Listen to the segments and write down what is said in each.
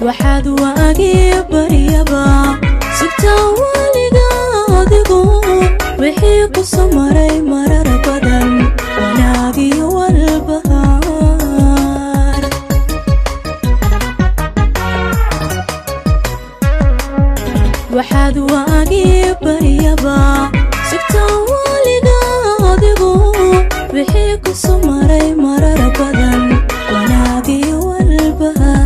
waxaad waagi bariyaba sugta waliga adigu wixii ku samaray marar badan wanaagi walbahaar waxaad waagi bariyaba sugta waliga adigu wixii ku samaray marar badan wanaagi walbahaar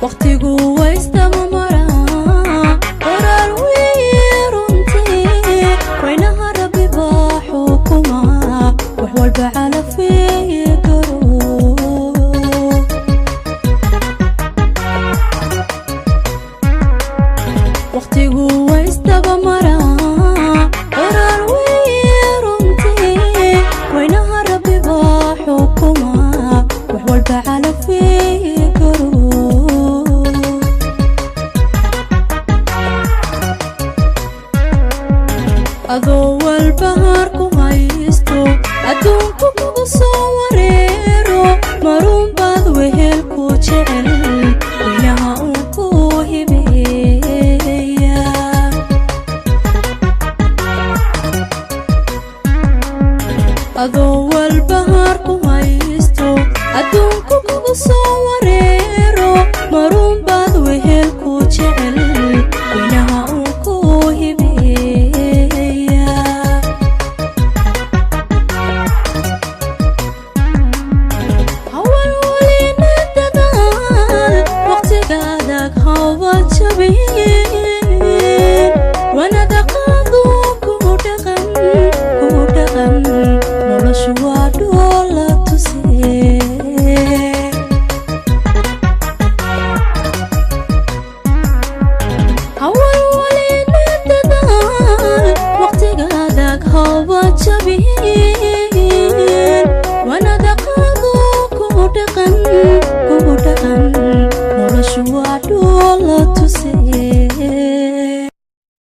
waqtigu waystama maraa qoraal wiiruntii waynaha rabbi baa xukuma wax walba calafeeye garo waqtigu waystama maraa qoraal wiiruntii waynaha rabbi baa xukuma wax walba calafeeye garo adoo walbahaar ku haysto adduunku kugu soo wareero marun baad wehel ku jecel weynaha uu ku hibeeya adoo walbahaar ku haysto adduunku kugu soo wareero marun baad wehel ku jecel weynaha uu ku hibeeya wanada qaado kugu dhaqan noloshu